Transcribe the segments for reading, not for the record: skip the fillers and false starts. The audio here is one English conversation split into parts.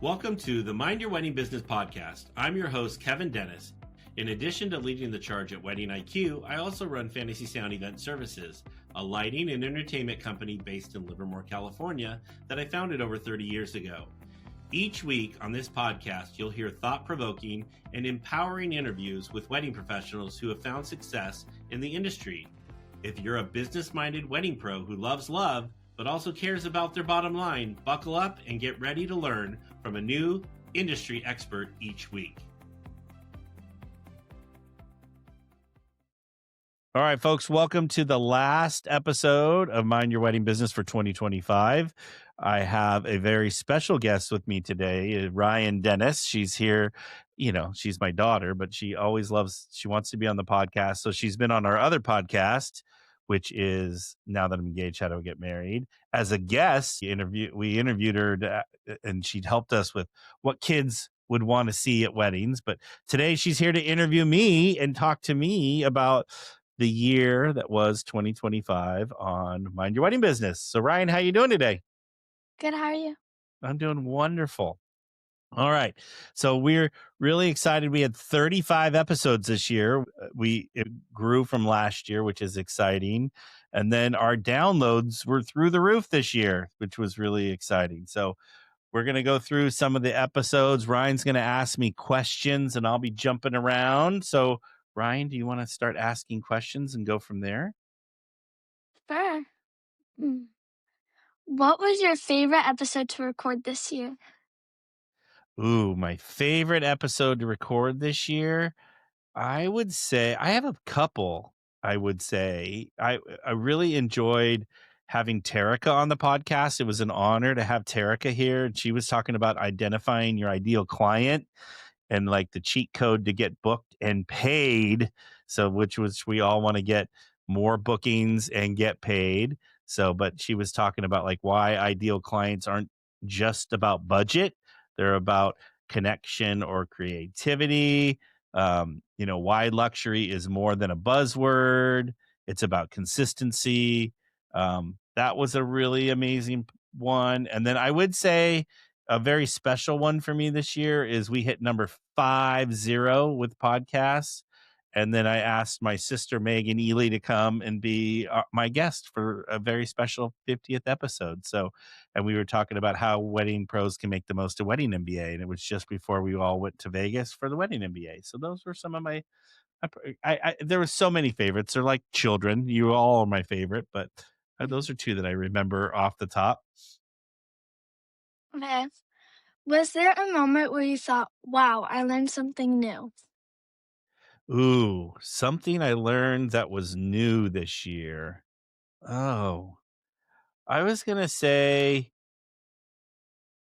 Welcome to the Mind Your Wedding Business podcast. I'm your host, Kevin Dennis. In addition to leading the charge at Wedding IQ, I also run Fantasy Sound Event Services, a lighting and entertainment company based in Livermore, California, that I founded over 30 years ago. Each week on this podcast, you'll hear thought-provoking and empowering interviews with wedding professionals who have found success in the industry. If you're a business-minded wedding pro who loves love, but also cares about their bottom line, buckle up and get ready to learn from a new industry expert each week. All right, folks, welcome to the last episode of Mind Your Wedding Business for 2025. I have a very special guest with me today, Rian Dennis. She's here, she's my daughter, but she wants to be on the podcast. So she's been on our other podcast, which is Now That I'm Engaged, How to Get Married. As a guest, we interviewed her and she'd helped us with what kids would want to see at weddings. But today she's here to interview me and talk to me about the year that was 2025 on Mind Your Wedding Business. So Ryan, how you doing today? Good, how are you? I'm doing wonderful. All right. So we're really excited. We had 35 episodes this year. It grew from last year, which is exciting. And then our downloads were through the roof this year, which was really exciting. So we're going to go through some of the episodes. Ryan's going to ask me questions and I'll be jumping around. So Ryan, do you want to start asking questions and go from there? Sure. What was your favorite episode to record this year? Ooh, my favorite episode to record this year? I would say I have a couple. I would say I really enjoyed having Terica on the podcast. It was an honor to have Terica here. She was talking about identifying your ideal client and like the cheat code to get booked and paid. So which we all want to get more bookings and get paid. So, but she was talking about like why ideal clients aren't just about budget. They're about connection or creativity. Why luxury is more than a buzzword. It's about consistency. That was a really amazing one. And then I would say a very special one for me this year is we hit number 50 with podcasts. And then I asked my sister, Megan Ely, to come and be my guest for a very special 50th episode. So, and we were talking about how wedding pros can make the most of wedding MBA. And it was just before we all went to Vegas for the wedding MBA. So those were some of my, there were so many favorites. They're like children. You all are my favorite, but those are two that I remember off the top. Okay. Was there a moment where you thought, wow, I learned something new? Ooh, something I learned that was new this year. Oh, I was going to say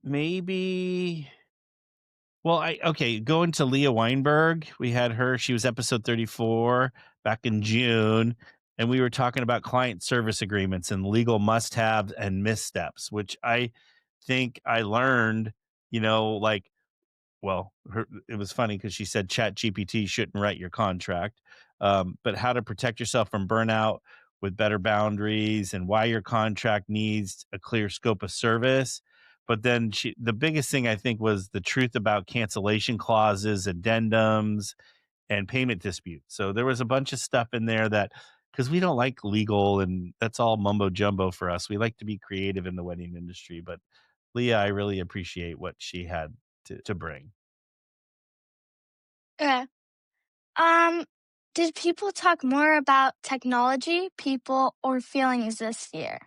maybe, going to Leah Weinberg. We had her, she was episode 34 back in June. And we were talking about client service agreements and legal must-haves and missteps, which I think I learned, it was funny because she said Chat GPT shouldn't write your contract, but how to protect yourself from burnout with better boundaries and why your contract needs a clear scope of service. But then the biggest thing I think was the truth about cancellation clauses, addendums, and payment disputes. So there was a bunch of stuff in there that, because we don't like legal and that's all mumbo jumbo for us. We like to be creative in the wedding industry. But Leah, I really appreciate what she had to bring. Okay. Did people talk more about technology, people, or feelings this year?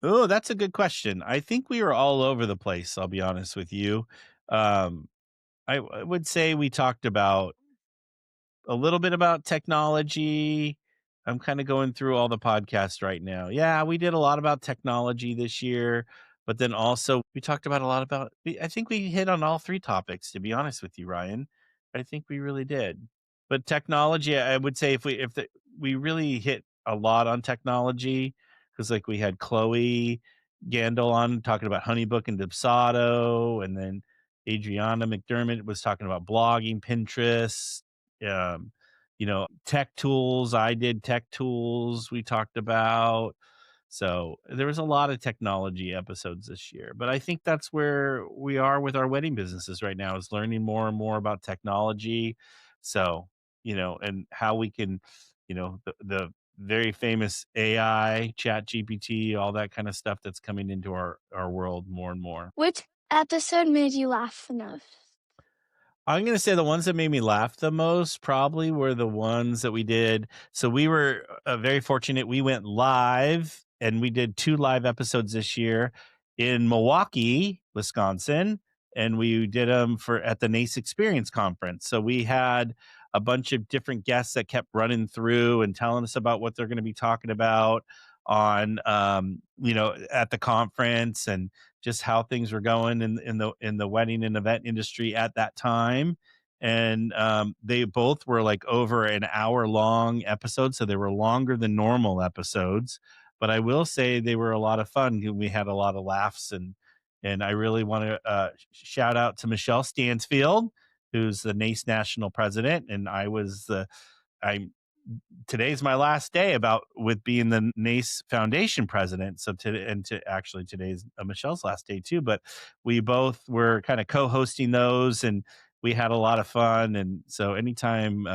Oh, that's a good question. I think we were all over the place, I'll be honest with you. I would say we talked about a little bit about technology. I'm kind of going through all the podcasts right now. Yeah, we did a lot about technology this year, but then also we talked about I think we hit on all three topics, to be honest with you, Ryan. I think we really did. But technology, I would say we really hit a lot on technology because like we had Chloe Gandel on talking about Honeybook and Dipsado, and then Adriana McDermott was talking about blogging, Pinterest, tech tools. I did tech tools. We talked about, So there was a lot of technology episodes this year, but I think that's where we are with our wedding businesses right now is learning more and more about technology. So, and how we can, the very famous AI, chat GPT, all that kind of stuff that's coming into our world more and more. Which episode made you laugh the most? I'm gonna say the ones that made me laugh the most probably were the ones that we did. So we were very fortunate. We went live and we did 2 live episodes this year in Milwaukee, Wisconsin, and we did them for at the NACE Experience Conference. So we had a bunch of different guests that kept running through and telling us about what they're gonna be talking about on, at the conference and just how things were going in the wedding and event industry at that time. And they both were like over an hour long episodes, so they were longer than normal episodes. But I will say they were a lot of fun. We had a lot of laughs, and I really want to shout out to Michelle Stansfield, who's the NACE national president, and I'm today's my last day about with being the NACE Foundation president. So actually today's Michelle's last day too. But we both were kind of co-hosting those, and we had a lot of fun. And so anytime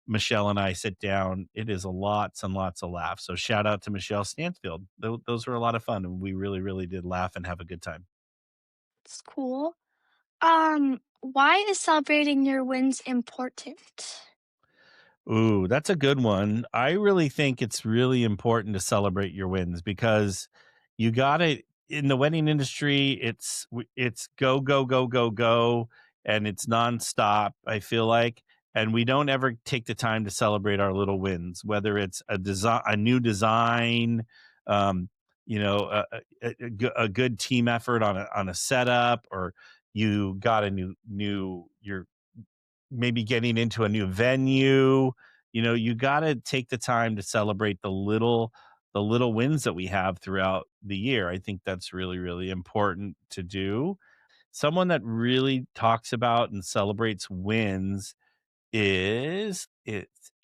Michelle and I sit down, it is a lots and lots of laughs. So shout out to Michelle Stansfield. Those were a lot of fun, and we really, really did laugh and have a good time. It's cool. Why is celebrating your wins important? Ooh, that's a good one. I really think it's really important to celebrate your wins because you got to in the wedding industry. It's go go go go go, and it's nonstop. I feel like, and we don't ever take the time to celebrate our little wins, whether it's a new design, um, a good team effort on a setup, or you got a you're maybe getting into a new venue. You got to take the time to celebrate the little wins that we have throughout the year. I think that's really, really important to do. Someone that really talks about and celebrates wins it's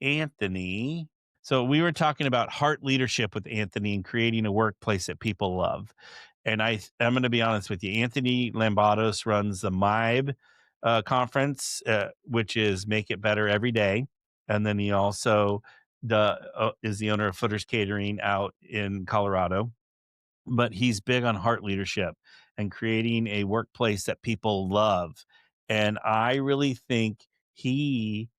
Anthony. So we were talking about heart leadership with Anthony and creating a workplace that people love. And I'm going to be honest with you. Anthony Lambados runs the MIBE conference, which is Make It Better Every Day. And then he also is the owner of Footers Catering out in Colorado. But he's big on heart leadership and creating a workplace that people love. And I really think he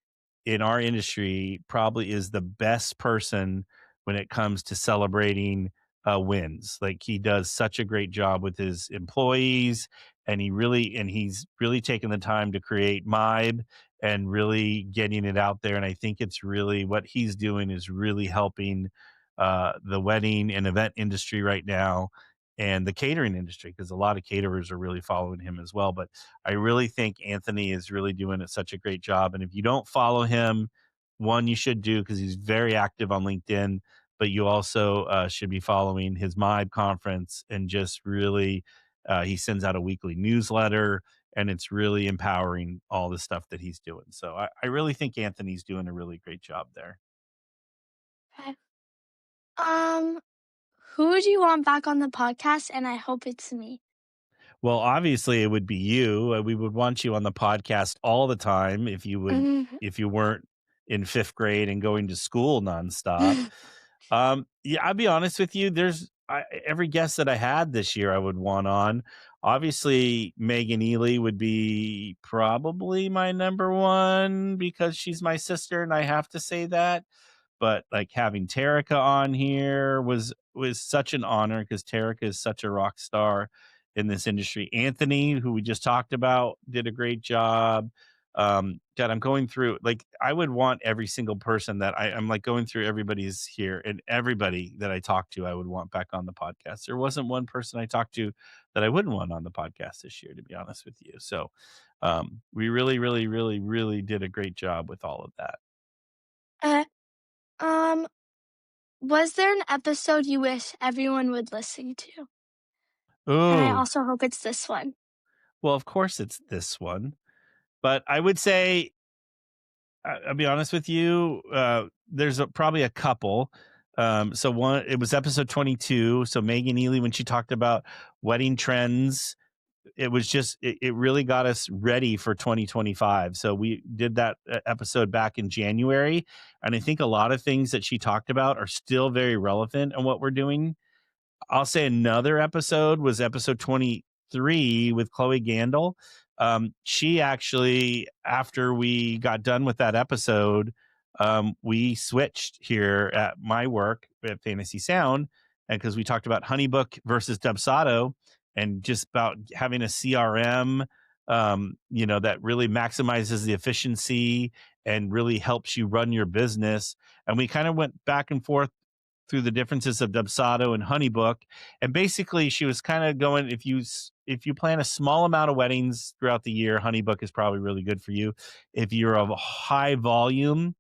in our industry probably is the best person when it comes to celebrating wins. Like he does such a great job with his employees, and he's really taken the time to create MIBE and really getting it out there. And I think it's really what he's doing is really helping the wedding and event industry right now and the catering industry because a lot of caterers are really following him as well. But I really think Anthony is really doing such a great job. And if you don't follow him, one, you should do because he's very active on LinkedIn, but you also should be following his MIBE conference and just really, he sends out a weekly newsletter and it's really empowering all the stuff that he's doing. So I really think Anthony's doing a really great job there. Okay. Um, who would you want back on the podcast? And I hope it's me. Well, obviously, it would be you. We would want you on the podcast all the time Mhm. if you weren't in 5th grade and going to school nonstop. Yeah, I'll be honest with you. Every guest that I had this year, I would want on. Obviously, Megan Ely would be probably my number one because she's my sister, and I have to say that. But like having Terica on here was such an honor because Terica is such a rock star in this industry. Anthony, who we just talked about, did a great job. God, I'm going through like I would want every single person that I'm like going through everybody's here and everybody that I talked to, I would want back on the podcast. There wasn't one person I talked to that I wouldn't want on the podcast this year, to be honest with you. So we really, really, really, really did a great job with all of that. uh, um, was there an episode you wish everyone would listen to? And I Oh, also hope it's this one. well, of course it's this one, but I would say I'll be honest with you. There's probably a couple. So one, it was episode 22. So Megan Ely, when she talked about wedding trends, it was just it really got us ready for 2025. So we did that episode back in January, and I think a lot of things that she talked about are still very relevant in what we're doing. I'll say another episode was episode 23 with Chloe Gandel. She actually, after we got done with that episode, we switched here at my work at Fantasy Sound, and because we talked about Honeybook versus Dubsado, and just about having a CRM, that really maximizes the efficiency and really helps you run your business. And we kind of went back and forth through the differences of Dubsado and Honeybook. And basically, she was kind of going, if you plan a small amount of weddings throughout the year, Honeybook is probably really good for you. If you're of high volume,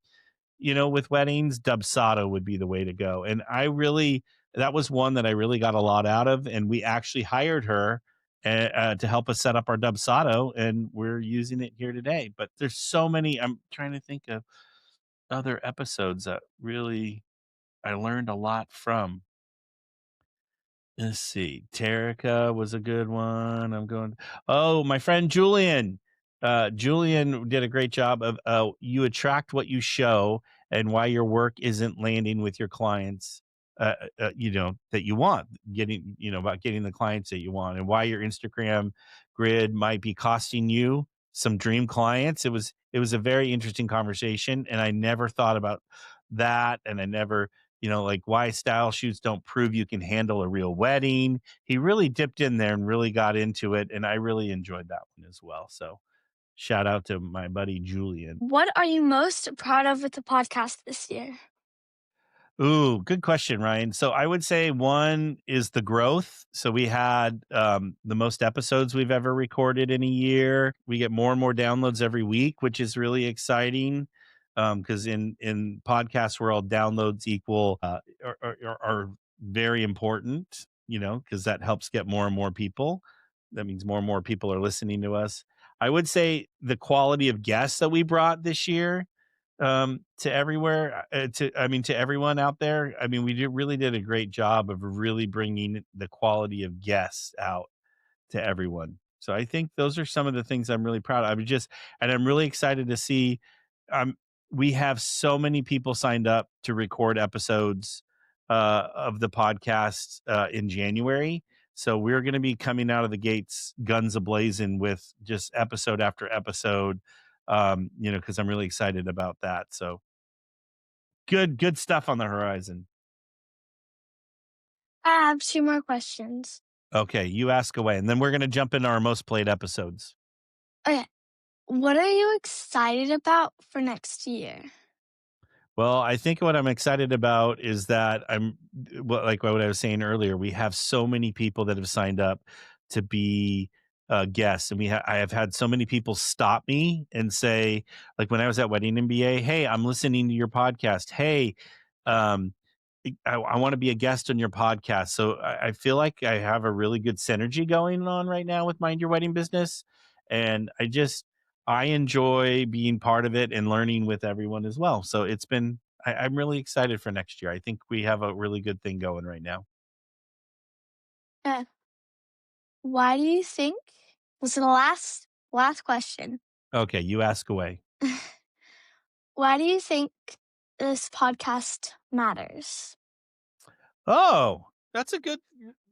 with weddings, Dubsado would be the way to go. And that was one that I really got a lot out of. And we actually hired her to help us set up our Dubsado, and we're using it here today. But there's so many. I'm trying to think of other episodes that really I learned a lot from. Let's see. Terica was a good one. My friend Julian. Julian did a great job of you attract what you show, and why your work isn't landing with your clients, that you want, about getting the clients that you want, and why your Instagram grid might be costing you some dream clients. It was a very interesting conversation, and I never thought about that. And I never, like why style shoots don't prove you can handle a real wedding. He really dipped in there and really got into it, and I really enjoyed that one as well. So shout out to my buddy Julian. What are you most proud of with the podcast this year? Ooh, good question, Ryan. So I would say one is the growth. So we had the most episodes we've ever recorded in a year. We get more and more downloads every week, which is really exciting. Because in podcast world, downloads equal are very important. Because that helps get more and more people. That means more and more people are listening to us. I would say the quality of guests that we brought this year, to everywhere, to everyone out there. I mean, really did a great job of really bringing the quality of guests out to everyone. So I think those are some of the things I'm really proud of. And I'm really excited to see, um, we have so many people signed up to record episodes of the podcast in January. So we're going to be coming out of the gates guns ablazing with just episode after episode, because I'm really excited about that. So good stuff on the horizon. I have two more questions. Okay, you ask away, and then we're going to jump into our most played episodes. Okay. What are you excited about for next year? Well, I think what I'm excited about is that like what I was saying earlier, we have so many people that have signed up to be guests, and I have had so many people stop me and say, like when I was at Wedding MBA, "Hey, I'm listening to your podcast. Hey, um, I want to be a guest on your podcast." So I feel like I have a really good synergy going on right now with Mind Your Wedding Business, and I enjoy being part of it and learning with everyone as well. So I'm really excited for next year. I think we have a really good thing going right now. Uh, why do you think? This is the last question. Okay, you ask away. Why do you think this podcast matters? Oh, that's a good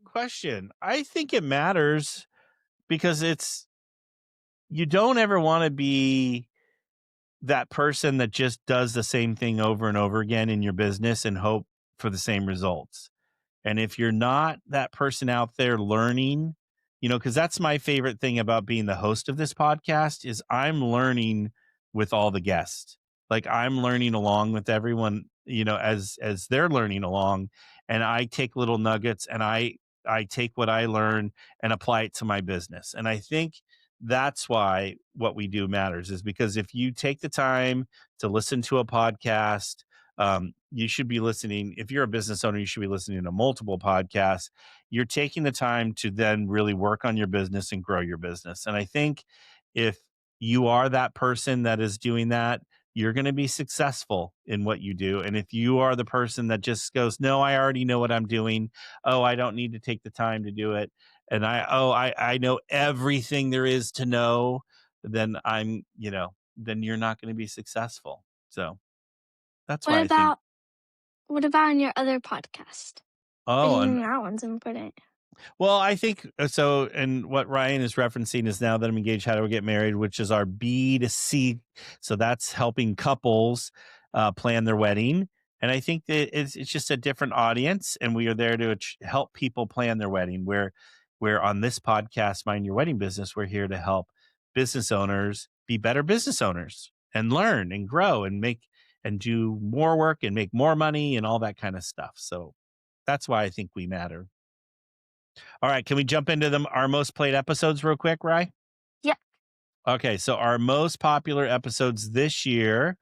question. I think it matters because you don't ever want to be that person that just does the same thing over and over again in your business and hope for the same results. And if you're not that person out there learning, because that's my favorite thing about being the host of this podcast is I'm learning with all the guests. Like I'm learning along with everyone, as they're learning along, and I take little nuggets and I take what I learn and apply it to my business. And I think that's why what we do matters, is because if you take the time to listen to a podcast, you should be listening. If you're a business owner, you should be listening to multiple podcasts. You're taking the time to then really work on your business and grow your business. And I think if you are that person that is doing that, you're going to be successful in what you do. And if you are the person that just goes, no, I already know what I'm doing. Oh, I don't need to take the time to do it. And I know everything there is to know, then then you're not going to be successful. So that's What why I think, about what about on your other podcast? What do oh, you and think that one's important? well, I think so. And what Ryan is referencing is Now That I'm Engaged, How to Get Married, which is our B2C. So that's helping couples plan their wedding. And I think that it's just a different audience, and we are there to help people plan their wedding. Where on this podcast, Mind Your Wedding Business, we're here to help business owners be better business owners and learn and grow and make and do more work and make more money and all that kind of stuff. So that's why I think we matter. All right, can we jump into our most played episodes real quick, Rye? Yeah. Okay, so our most popular episodes this year,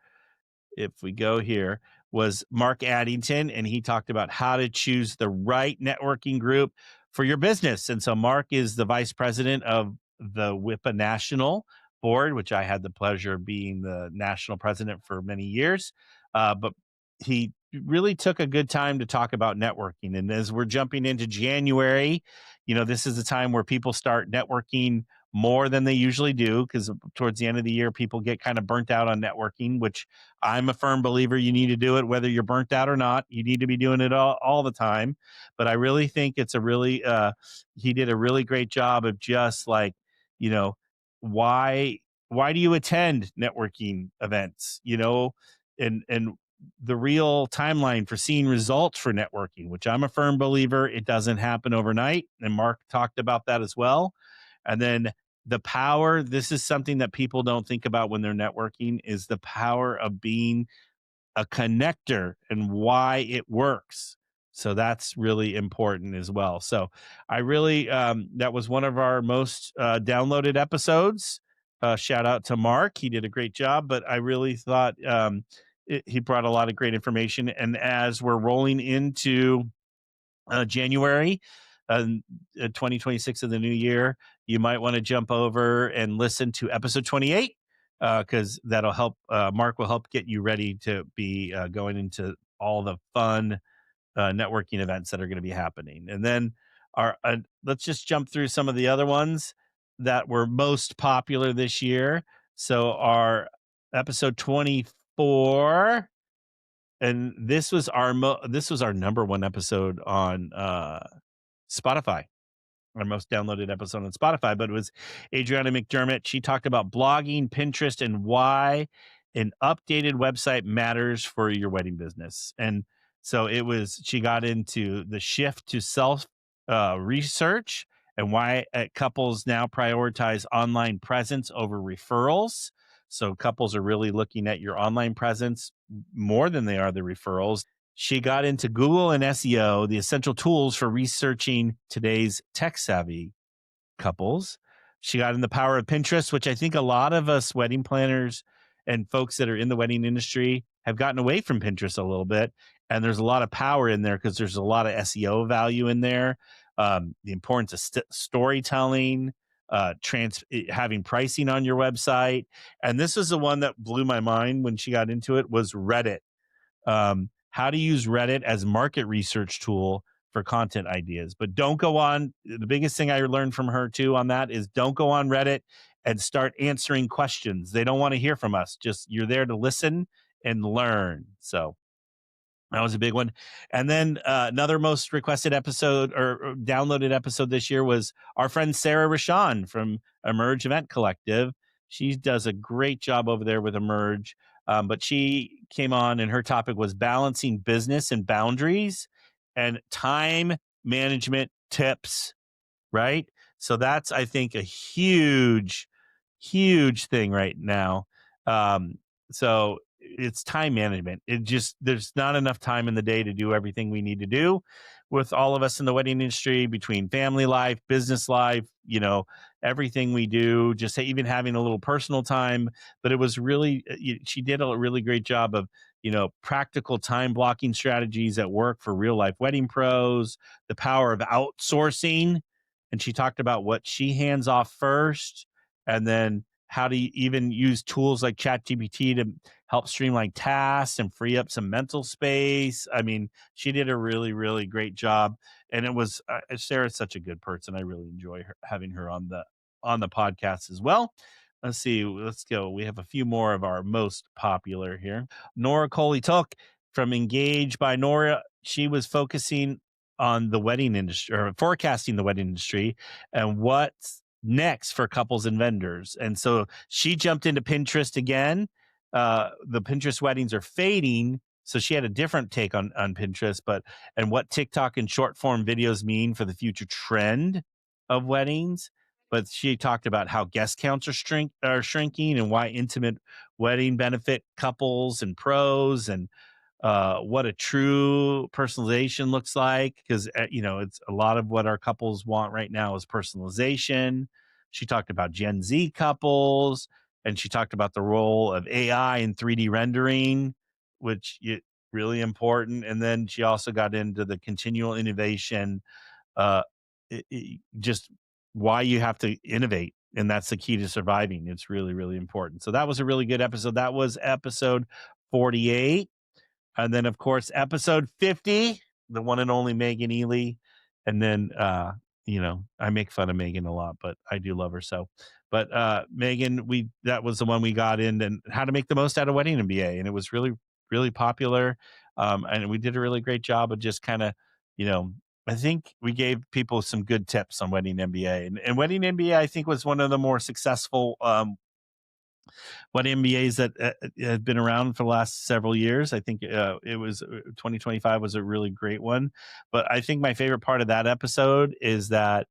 if we go here, was Mark Addington, and he talked about how to choose the right networking group for your business. And so Mark is the vice president of the WIPA National Board, which I had the pleasure of being the national president for many years. But he really took a good time to talk about networking. And as we're jumping into January, this is the time where people start networking more than they usually do, because towards the end of the year, people get kind of burnt out on networking, which I'm a firm believer you need to do it, whether you're burnt out or not. You need to be doing it all the time. But I really think it's he did a really great job of just like, you know, why, why do you attend networking events, and the real timeline for seeing results for networking, which I'm a firm believer it doesn't happen overnight. And Mark talked about that as well. And then the power, this is something that people don't think about when they're networking, is the power of being a connector and why it works. So that's really important as well. So I really, that was one of our most downloaded episodes. Shout out to Mark. He did a great job, but I really thought he brought a lot of great information. And as we're rolling into January, uh, 2026 of the new year, you might want to jump over and listen to episode 28, because that'll help. Mark will help get you ready to be going into all the fun networking events that are going to be happening. And then let's just jump through some of the other ones that were most popular this year. So our episode 24, and this was our number one episode on Spotify, our most downloaded episode on Spotify, but it was Adriana McDermott. She talked about blogging, Pinterest, and why an updated website matters for your wedding business. And so she got into the shift to self research and why couples now prioritize online presence over referrals. So couples are really looking at your online presence more than they are the referrals. She got into Google and SEO, the essential tools for researching today's tech savvy couples. She got in the power of Pinterest, which I think a lot of us wedding planners and folks that are in the wedding industry have gotten away from Pinterest a little bit. And there's a lot of power in there because there's a lot of SEO value in there. The importance of storytelling, having pricing on your website. And this is the one that blew my mind when she got into it, was Reddit. How to use Reddit as market research tool for content ideas. But don't go on. The biggest thing I learned from her too on that is don't go on Reddit and start answering questions. They don't want to hear from us. Just you're there to listen and learn. So that was a big one. And then another most requested episode or downloaded episode this year was our friend Sarah Rashan from Emerge Event Collective. She does a great job over there with Emerge. But she came on and her topic was balancing business and boundaries and time management tips, right? So that's, I think, a huge, huge thing right now. Um, so it's time management. There's not enough time in the day to do everything we need to do with all of us in the wedding industry, between family life, business life, everything we do, just even having a little personal time. But it was really, she did a really great job of, practical time blocking strategies that work for real life wedding pros, the power of outsourcing. And she talked about what she hands off first, and then how to even use tools like ChatGPT to help streamline tasks and free up some mental space. I mean, she did a really, really great job, and it was Sarah's such a good person. I really enjoy having her on the podcast as well. Let's see. Let's go. We have a few more of our most popular here. Nora Coley Tuck from Engage by Nora. She was focusing on the wedding industry, or forecasting the wedding industry and what's next for couples and vendors. And so she jumped into Pinterest again. The Pinterest weddings are fading. So she had a different take on Pinterest, and what TikTok and short form videos mean for the future trend of weddings. But she talked about how guest counts are shrinking and why intimate wedding benefit couples and pros, and what a true personalization looks like, because it's a lot of what our couples want right now is personalization. She talked about Gen Z couples, and she talked about the role of AI in 3D rendering, which is really important. And then she also got into the continual innovation, uh, just why you have to innovate, and that's the key to surviving. It's really, really important. So that was a really good episode. That was episode 48. And then, of course, episode 50, the one and only Megan Ely. And then, I make fun of Megan a lot, but I do love her so. But Megan, that was the one we got in, and how to make the most out of wedding MBA. And it was really, really popular. And we did a really great job of just kind of, you know, I think we gave people some good tips on wedding MBA. And wedding MBA, I think, was one of the more successful what MBAs that have been around for the last several years. I think it was 2025 was a really great one. But I think my favorite part of that episode is that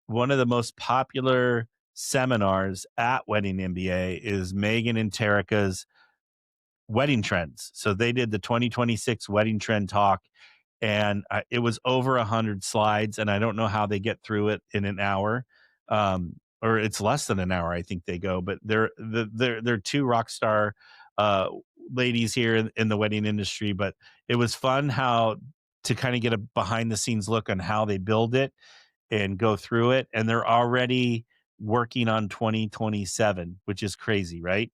one of the most popular seminars at Wedding MBA is Megan and Terica's wedding trends. So they did the 2026 wedding trend talk, and it was over 100 slides, and I don't know how they get through it in an hour. Or it's less than an hour, I think they go, but they're two rock star uh, ladies here in the wedding industry. But it was fun how to kind of get a behind the scenes look on how they build it and go through it. And they're already working on 2027, which is crazy, right?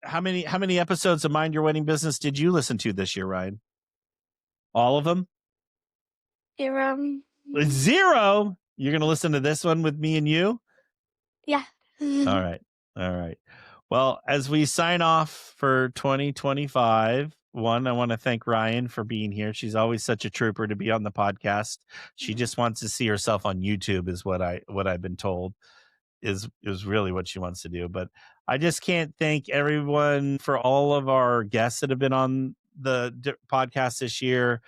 How many episodes of Mind Your Wedding Business did you listen to this year, Ryan? All of them? Hiram. Zero. You're going to listen to this one with me and you? Yeah. All right. All right. Well, as we sign off for 2025, one, I want to thank Ryan for being here. She's always such a trooper to be on the podcast. She just wants to see herself on YouTube, is what I've been told is really what she wants to do. But I just can't thank everyone for all of our guests that have been on the podcast this year.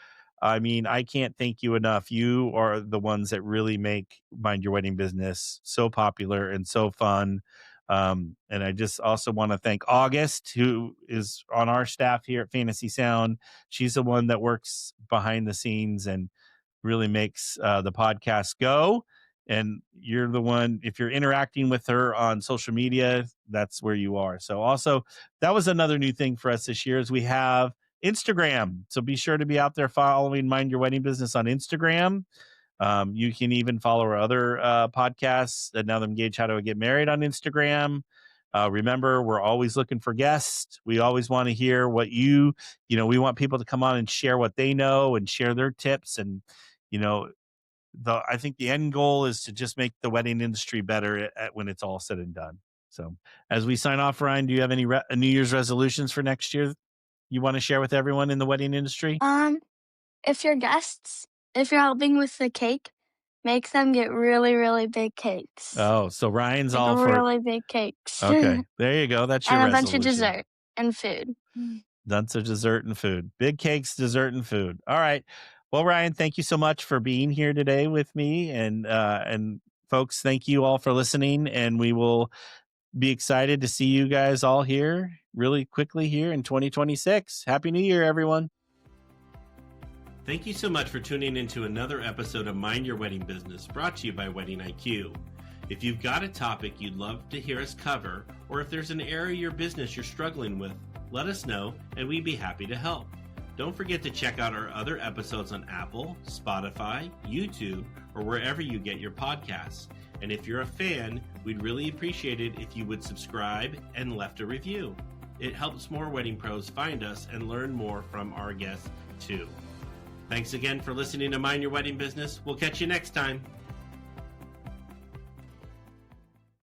I mean, I can't thank you enough. You are the ones that really make Mind Your Wedding Business so popular and so fun. And I just also want to thank August, who is on our staff here at Fantasy Sound. She's the one that works behind the scenes and really makes the podcast go. And you're the one, if you're interacting with her on social media, that's where you are. So also, that was another new thing for us this year, is we have Instagram. So be sure to be out there following Mind Your Wedding Business on Instagram. You can even follow our other podcasts that Now Engage How to Get Married on Instagram. Remember, we're always looking for guests. We always want to hear what we want people to come on and share what they know and share their tips. And, I think the end goal is to just make the wedding industry better when it's all said and done. So as we sign off, Ryan, do you have any New Year's resolutions for next year you want to share with everyone in the wedding industry? If you're helping with the cake, make them get really, really big cakes. Oh, so Ryan's like all for really big cakes. Okay, there you go. That's your and a resolution. bunch of dessert and food. That's a dessert and food. Big cakes, dessert, and food. All right. Well, Ryan, thank you so much for being here today with me, and folks, thank you all for listening. And we will be excited to see you guys all here really quickly here in 2026. Happy New Year, everyone. Thank you so much for tuning into another episode of Mind Your Wedding Business, brought to you by Wedding IQ. If you've got a topic you'd love to hear us cover, or if there's an area of your business you're struggling with, let us know and we'd be happy to help. Don't forget to check out our other episodes on Apple, Spotify, YouTube, or wherever you get your podcasts. And if you're a fan, we'd really appreciate it if you would subscribe and left a review. It helps more wedding pros find us and learn more from our guests too. Thanks again for listening to Mind Your Wedding Business. We'll catch you next time.